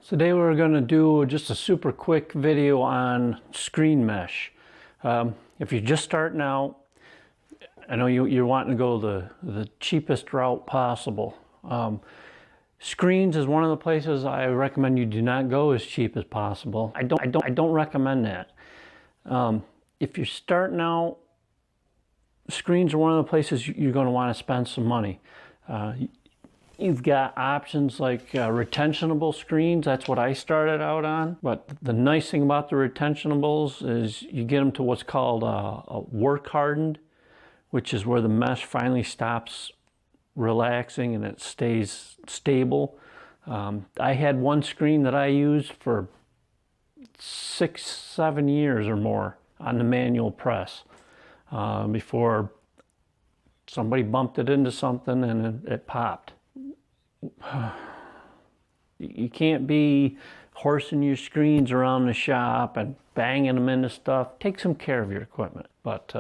So today we're going to do just a super quick video on screen mesh. If you're just starting out, I know you're wanting to go the cheapest route possible. Screens is one of the places I recommend you do not go as cheap as possible. I don't recommend that. If you're starting out, screens are one of the places you're going to want to spend some money. You've got options like retentionable screens. That's what I started out on. But the nice thing about the retentionables is you get them to what's called a work hardened, which is where the mesh finally stops relaxing and it stays stable. I had one screen that I used for 6-7 years or more on the manual press before somebody bumped it into something and it popped. You can't be horsing your screens around the shop and banging them into stuff. Take some care of your equipment. But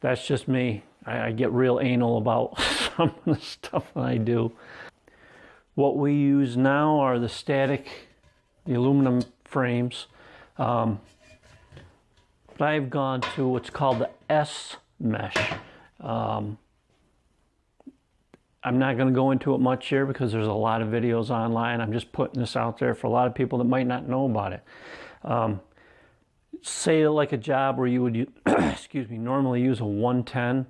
that's just me. I get real anal about some of the stuff that I do. What we use now are the aluminum frames. But I've gone to what's called the S mesh. I'm not going to go into it much here because there's a lot of videos online. I'm just putting this out there for a lot of people that might not know about it. Say like a job where you would excuse me, normally use a 110,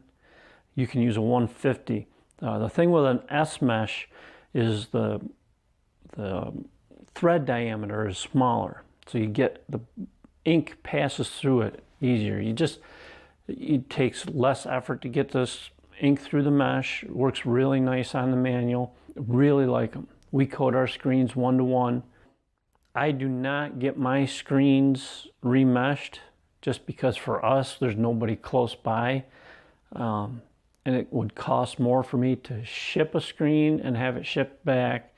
you can use a 150. The thing with an S mesh is the thread diameter is smaller, so you get the ink passes through it easier. It takes less effort to get this ink through the mesh. It works really nice on the manual. Really like them. We coat our screens 1-to-1. I do not get my screens remeshed just because for us there's nobody close by, and it would cost more for me to ship a screen and have it shipped back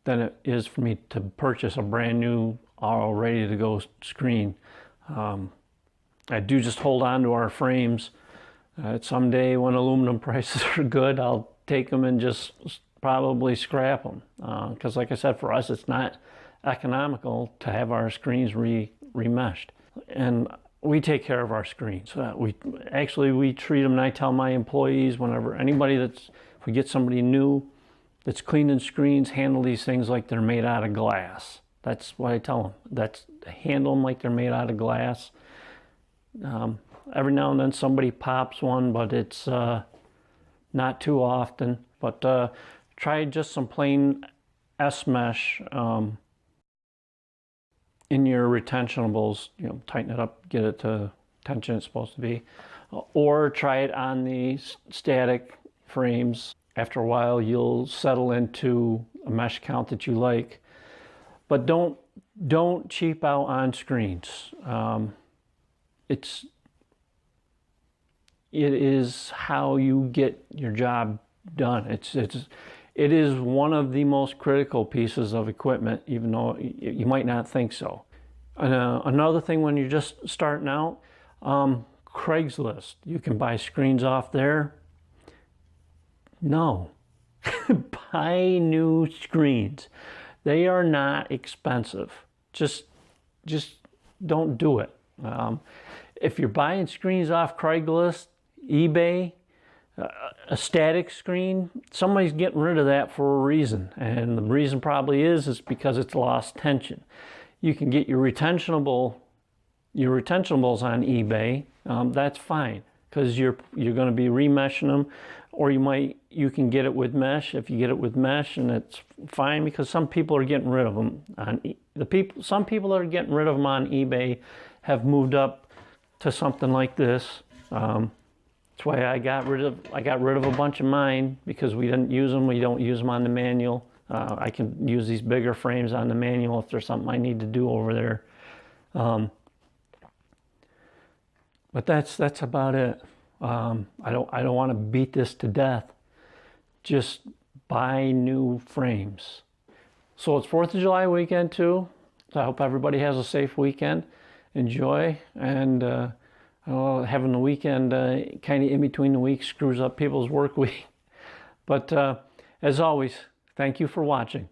than it is for me to purchase a brand new all ready to go screen. I do just hold on to our frames. Someday when aluminum prices are good, I'll take them and just probably scrap them. Because like I said, for us, it's not economical to have our screens remeshed. And we take care of our screens. We treat them, and I tell my employees whenever if we get somebody new that's cleaning screens, handle these things like they're made out of glass. That's what I tell them. Handle them like they're made out of glass. Every now and then somebody pops one, but it's not too often. But try just some plain S mesh in your retentionables. Tighten it up, get it to tension it's supposed to be, or try it on the static frames. After a while, you'll settle into a mesh count that you like. But don't cheap out on screens. It is how you get your job done. It is one of the most critical pieces of equipment, even though you might not think so. And, another thing when you're just starting out, Craigslist. You can buy screens off there. No. Buy new screens. They are not expensive. Just don't do it. If you're buying screens off Craigslist, eBay, a static screen, somebody's getting rid of that for a reason. And the reason probably is because it's lost tension. You can get your retentionables on eBay. That's fine because you're going to be remeshing them, or you can get it with mesh. If you get it with mesh, and it's fine because some people are getting rid of them some people that are getting rid of them on eBay have moved up to something like this. That's why I got rid of a bunch of mine, because we didn't use them. We don't use them on the manual. I can use these bigger frames on the manual if there's something I need to do over there. But that's about it. I don't want to beat this to death. Just buy new frames. So it's 4th of July weekend too. So I hope everybody has a safe weekend. Enjoy, and having the weekend kind of in between the week screws up people's work week. But as always, thank you for watching.